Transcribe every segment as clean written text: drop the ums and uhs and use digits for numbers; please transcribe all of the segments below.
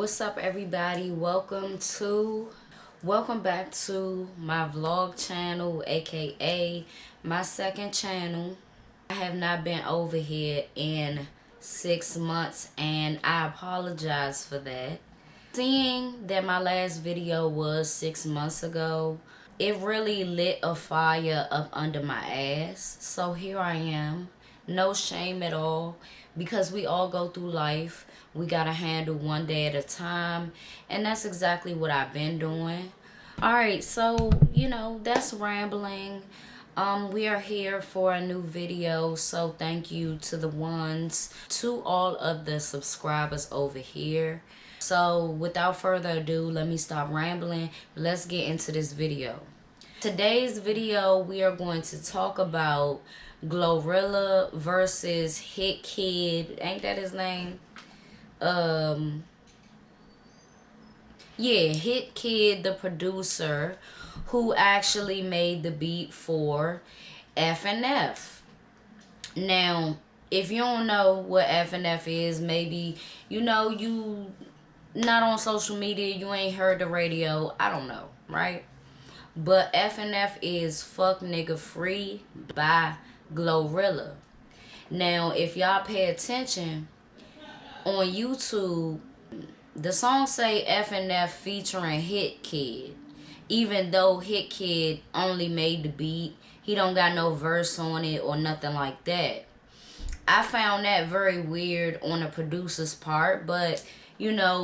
What's up, everybody? Welcome back to my vlog channel, aka my second channel. I have not been over here in 6 months, and I apologize for that. Seeing that my last video was 6 months ago, it really lit a fire up under my ass. So here I am, no shame at all, because we all go through life. We gotta handle one day at a time, and that's exactly what I've been doing. Alright, so that's rambling. We are here for a new video, so thank you to all of the subscribers over here. So without further ado, let me stop rambling. Let's get into this video. Today's video, we are going to talk about Glorilla versus Hotkidd. Ain't that his name? Yeah, Hotkidd, the producer, who actually made the beat for FNF. Now, if you don't know what FNF is, maybe you not on social media, you ain't heard the radio, I don't know, right? But FNF is Fuck Nigga Free by Glorilla. Now, if y'all pay attention on YouTube, the song say FNF featuring Hotkidd. Even though Hotkidd only made the beat, he don't got no verse on it or nothing like that. I found that very weird on the producer's part, but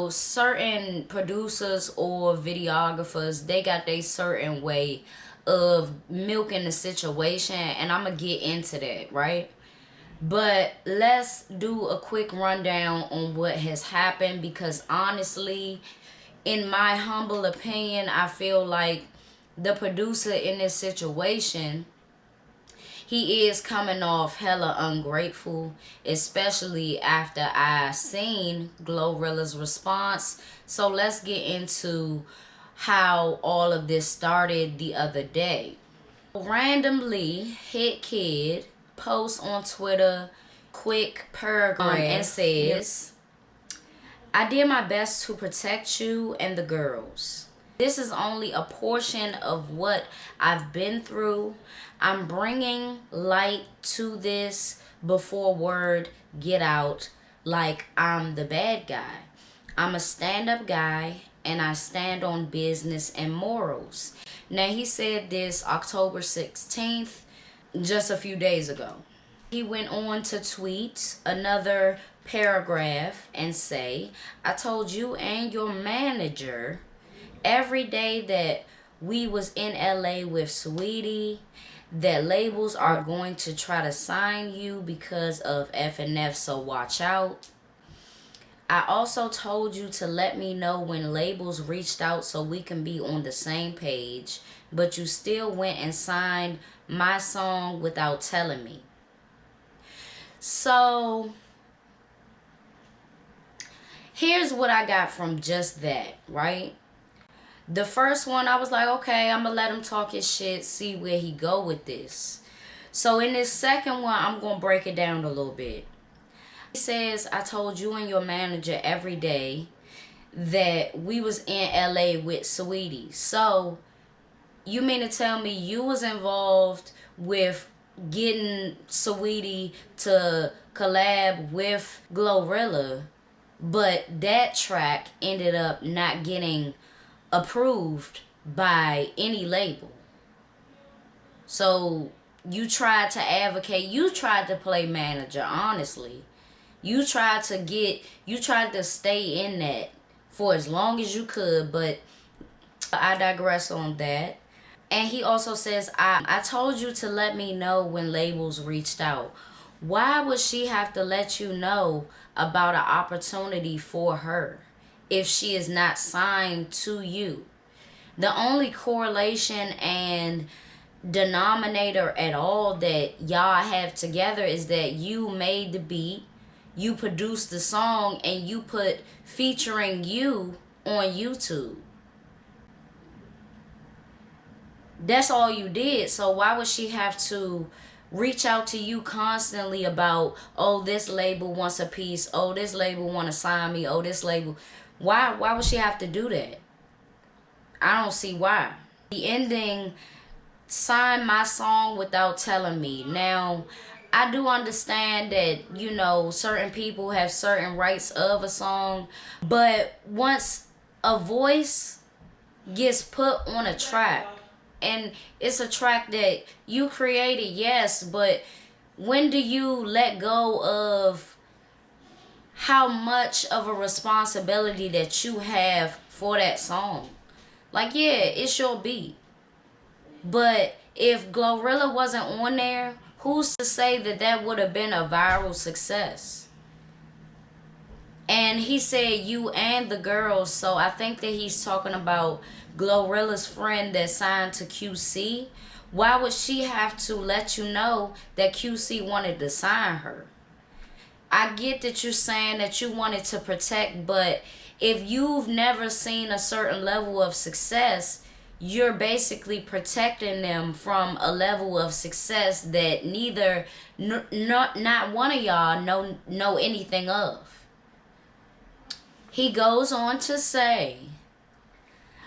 certain producers or videographers, they got their certain way of milking the situation, and I'm gonna get into that, right? But let's do a quick rundown on what has happened, because honestly, in my humble opinion, I feel like the producer in this situation, he is coming off hella ungrateful, especially after I seen Glorilla's response. So let's get into how all of this started the other day. Randomly, Hotkidd posts on Twitter quick paragraph and says, "I did my best to protect you and the girls. This is only a portion of what I've been through. I'm bringing light to this before word get out like I'm the bad guy. I'm a stand-up guy, and I stand on business and morals." Now, he said this October 16th, just a few days ago. He went on to tweet another paragraph and say, "I told you and your manager every day that we was in LA with Saweetie that labels are going to try to sign you because of FNF, so watch out. I also told you to let me know when labels reached out so we can be on the same page, but you still went and signed my song without telling me." So here's what I got from just that, right? The first one, I was like, okay, I'm gonna let him talk his shit, see where he go with this. So in this second one, I'm gonna break it down a little bit. He says, "I told you and your manager every day that we was in LA with Saweetie." So you mean to tell me you was involved with getting Saweetie to collab with Glorilla, but that track ended up not getting approved by any label? So you tried to advocate, you tried to play manager, honestly. You tried to stay in that for as long as you could, but I digress on that. And he also says, I told you to let me know when labels reached out. Why would she have to let you know about an opportunity for her if she is not signed to you? The only correlation and denominator at all that y'all have together is that you made the beat, you produced the song, and you put featuring you on YouTube. That's all you did. So why would she have to reach out to you constantly about, oh, this label wants a piece, oh, this label want to sign me, oh, this label? Why would she have to do that? I don't see why. The ending, sign my song without telling me. Now, I do understand that, you know, certain people have certain rights of a song, but once a voice gets put on a track, and it's a track that you created, yes, but when do you let go of how much of a responsibility that you have for that song? Like, yeah, it's your beat. But if Glorilla wasn't on there, who's to say that that would have been a viral success? And he said you and the girls, so I think that he's talking about Glorilla's friend that signed to QC. Why would she have to let you know that QC wanted to sign her? I get that you're saying that you wanted to protect, but if you've never seen a certain level of success, you're basically protecting them from a level of success that neither, not one of y'all know anything of. He goes on to say,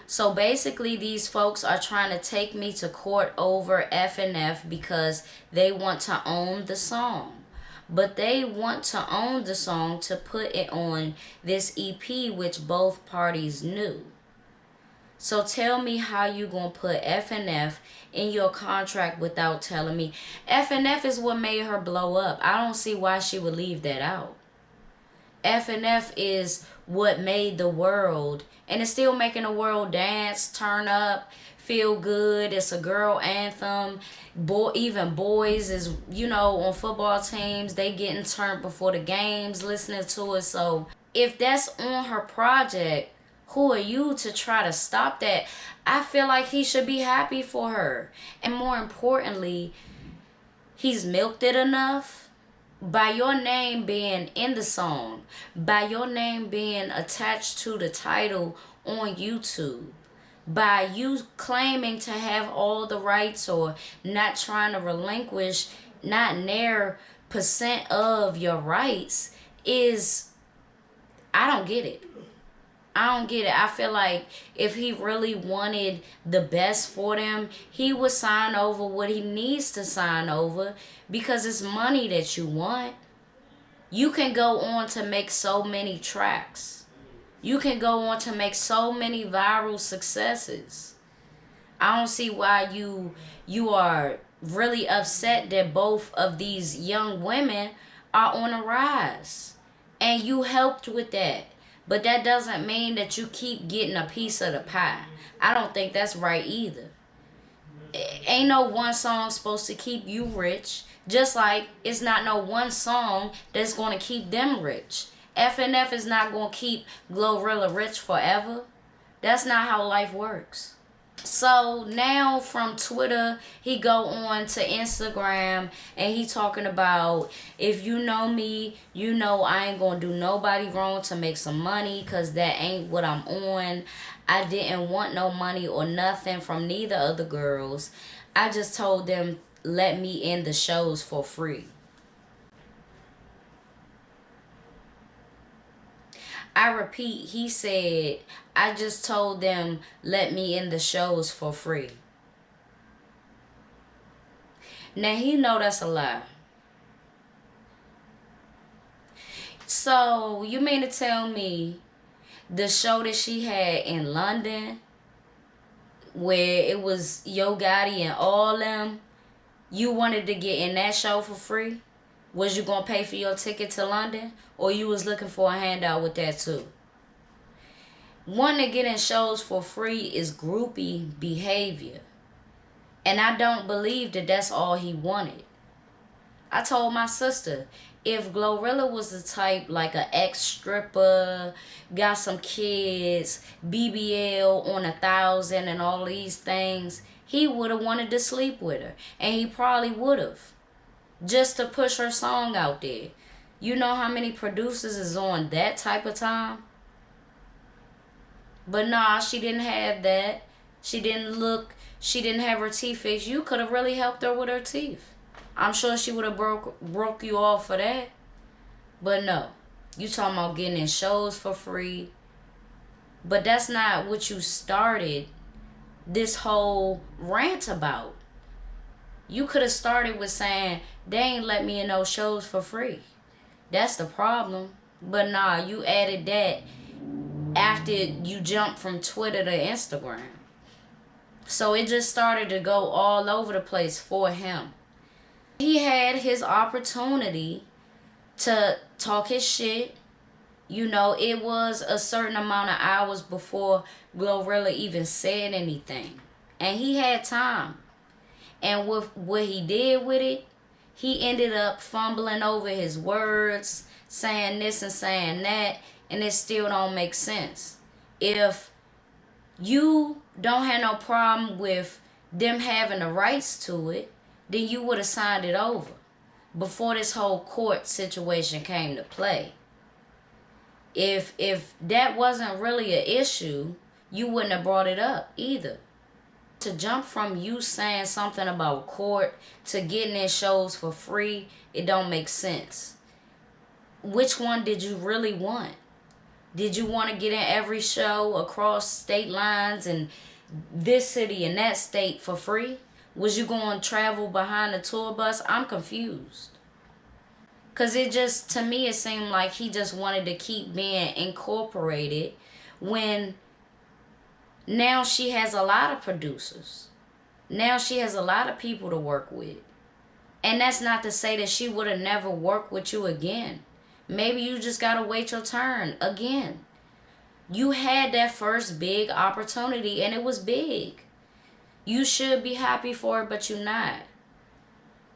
so basically these folks are trying to take me to court over FNF because they want to own the song. But they want to own the song to put it on this EP, which both parties knew. So tell me how you gonna put FNF in your contract without telling me. FNF is what made her blow up. I don't see why she would leave that out. FNF is what made the world, and it's still making the world dance, turn up, feel good. It's a girl anthem. Even boys is, you know, on football teams, they getting turned before the games listening to it. So if that's on her project, who are you to try to stop that? I feel like he should be happy for her. And more importantly, he's milked it enough. By your name being in the song, by your name being attached to the title on YouTube, by you claiming to have all the rights or not trying to relinquish not near percent of your rights, is, I don't get it. I don't get it. I feel like if he really wanted the best for them, he would sign over what he needs to sign over, because it's money that you want. You can go on to make so many tracks. You can go on to make so many viral successes. I don't see why you are really upset that both of these young women are on a rise. And you helped with that. But that doesn't mean that you keep getting a piece of the pie. I don't think that's right either. Ain't no one song supposed to keep you rich. Just like it's not no one song that's going to keep them rich. FNF is not going to keep Glorilla rich forever. That's not how life works. So now from Twitter, he go on to Instagram and he talking about, if you know me, you know I ain't gonna do nobody wrong to make some money, because that ain't what I'm on. I didn't want no money or nothing from neither of the girls. I just told them let me in the shows for free. I repeat, he said, I just told them let me in the shows for free. Now he know that's a lie. So you mean to tell me the show that she had in London, where it was Yo Gotti and all them, you wanted to get in that show for free? Was you gonna pay for your ticket to London, or you was looking for a handout with that too? Wanting to get in shows for free is groupie behavior. And I don't believe that that's all he wanted. I told my sister, if Glorilla was the type like an ex-stripper, got some kids, BBL on 1,000 and all these things, he would have wanted to sleep with her. And he probably would have. Just to push her song out there. You know how many producers is on that type of time? But nah, she didn't have that. She didn't have her teeth fixed. You could have really helped her with her teeth. I'm sure she would have broke you off for that. But no. You talking about getting in shows for free. But that's not what you started this whole rant about. You could have started with saying, they ain't let me in those shows for free. That's the problem. But nah, you added that after you jumped from Twitter to Instagram. So it just started to go all over the place for him. He had his opportunity to talk his shit. You know, it was a certain amount of hours before Glorilla even said anything. And he had time. And with what he did with it, he ended up fumbling over his words, saying this and saying that, and it still don't make sense. If you don't have no problem with them having the rights to it, then you would have signed it over before this whole court situation came to play. If that wasn't really an issue, you wouldn't have brought it up either. To jump from you saying something about court to getting in shows for free, it don't make sense. Which one did you really want? Did you want to get in every show across state lines in this city and that state for free? Was you going to travel behind the tour bus? I'm confused. Because it just, to me, it seemed like he just wanted to keep being incorporated when now she has a lot of producers. Now she has a lot of people to work with. And that's not to say that she would have never worked with you again. Maybe you just got to wait your turn again. You had that first big opportunity and it was big. You should be happy for it, but you're not.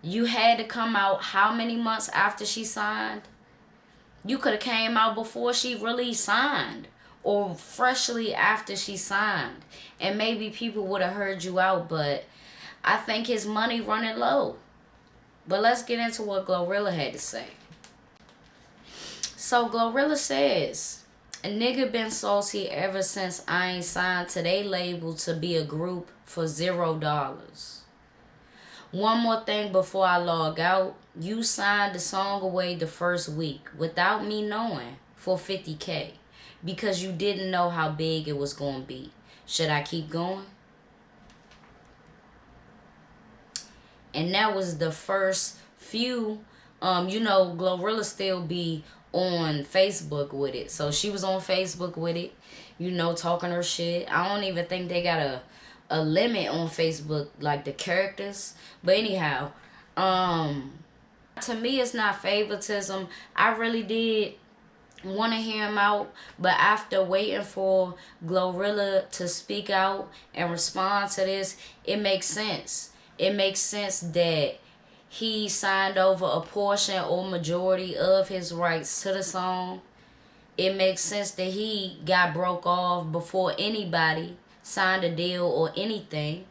You had to come out how many months after she signed? You could have came out before she really signed, or freshly after she signed, and maybe people would have heard you out. But I think his money running low. But let's get into what Glorilla had to say. So Glorilla says, a nigga been salty ever since I ain't signed to they label to be a group for $0. One more thing before I log out. You signed the song away the first week without me knowing for $50K because you didn't know how big it was going to be. Should I keep going? And that was the first few. You know, Glorilla still be on Facebook with it. So she was on Facebook with it, you know, talking her shit. I don't even think they got a limit on Facebook, like the characters. But anyhow, to me, it's not favoritism. I really did want to hear him out, but after waiting for Glorilla to speak out and respond to this, it makes sense. It makes sense that he signed over a portion or majority of his rights to the song. It makes sense that he got broke off before anybody signed a deal or anything.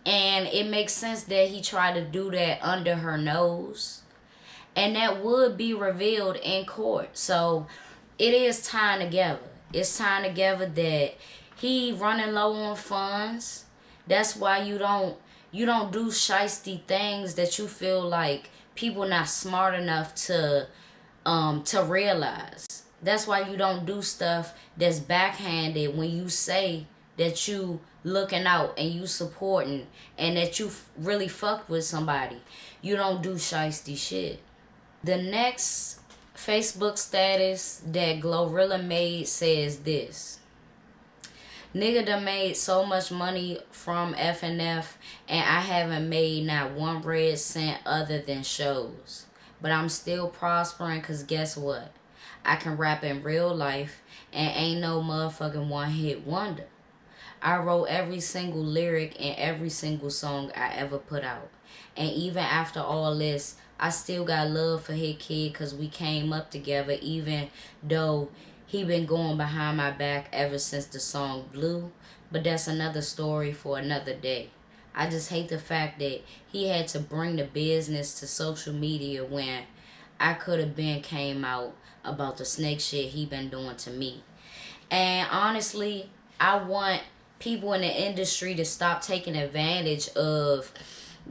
And it makes sense that he tried to do that under her nose. And that would be revealed in court. So it is tying together. It's tying together that he running low on funds. That's why you don't do shiesty things that you feel like people not smart enough to realize. That's why you don't do stuff that's backhanded when you say that you looking out and you supporting and that you really fucked with somebody. You don't do shiesty shit. The next Facebook status that Glorilla made says this. Nigga done made so much money from FNF and I haven't made not one red cent other than shows. But I'm still prospering because guess what? I can rap in real life and ain't no motherfucking one-hit wonder. I wrote every single lyric in every single song I ever put out. And even after all this, I still got love for Hotkidd because we came up together even though he been going behind my back ever since the song Blue. But that's another story for another day. I just hate the fact that he had to bring the business to social media when I could have been came out about the snake shit he been doing to me. And honestly, I want people in the industry to stop taking advantage of,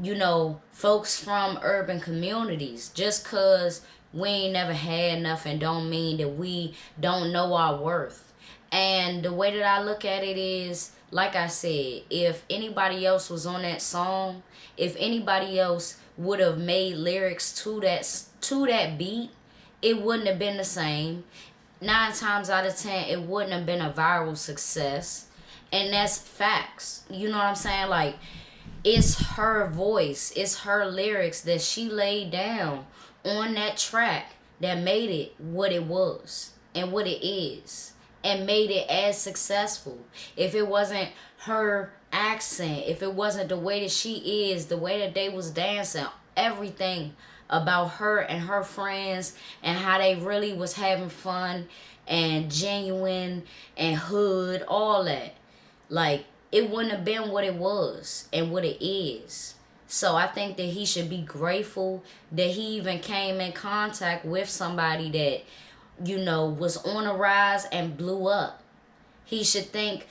you know, folks from urban communities. Just because we ain't never had nothing don't mean that we don't know our worth. And the way that I look at it is, like I said, if anybody else was on that song, if anybody else would have made lyrics to that beat, it wouldn't have been the same. 9 times out of 10, it wouldn't have been a viral success. And that's facts. You know what I'm saying? Like, it's her voice, it's her lyrics that she laid down on that track that made it what it was and what it is, and made it as successful. If it wasn't her accent, if it wasn't the way that she is, the way that they was dancing, everything about her and her friends and how they really was having fun and genuine and hood, all that, like, it wouldn't have been what it was and what it is. So I think that he should be grateful that he even came in contact with somebody that, you know, was on a rise and blew up. He should think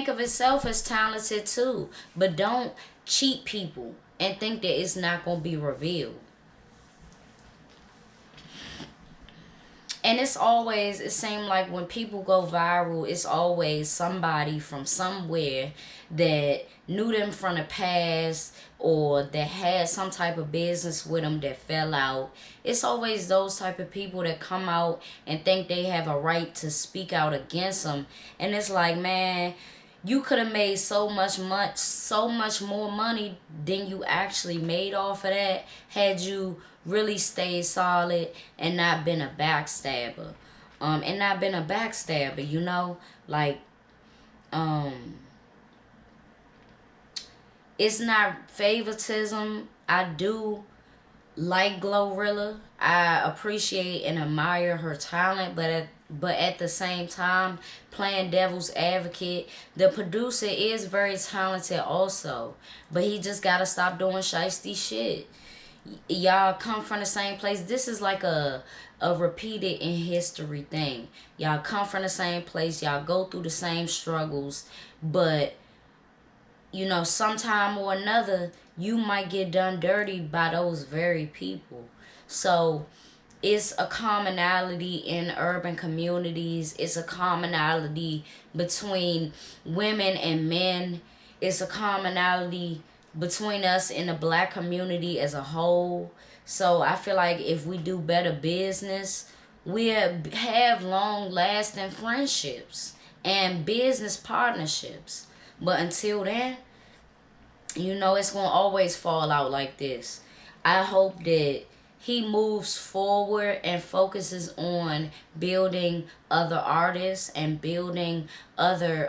of himself as talented too. But don't cheat people and think that it's not going to be revealed. And it seems like when people go viral, it's always somebody from somewhere that knew them from the past, or that had some type of business with them that fell out. It's always those type of people that come out and think they have a right to speak out against them. And it's like, man, you could have made so much more money than you actually made off of that had you really stayed solid and not been a backstabber. You know? Like, it's not favoritism. I do like Glorilla. I appreciate and admire her talent, but at the same time, playing devil's advocate, the producer is very talented also, but he just gotta stop doing shiesty shit. Y'all come from the same place. This is like a repeated in history thing. Y'all come from the same place. Y'all go through the same struggles, but you know, sometime or another, you might get done dirty by those very people. So it's a commonality in urban communities. It's a commonality between women and men. It's a commonality between us and the black community as a whole. So I feel like if we do better business, we have long-lasting friendships and business partnerships. But until then, you know, it's going to always fall out like this. I hope that he moves forward and focuses on building other artists and building other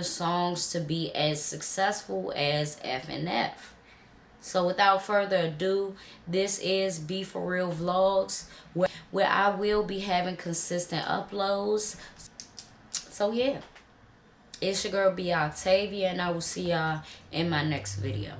songs to be as successful as FNF. So without further ado, this is Be For Real Vlogs, where I will be having consistent uploads. So yeah, it's your girl B Octavia, and I will see y'all in my next video.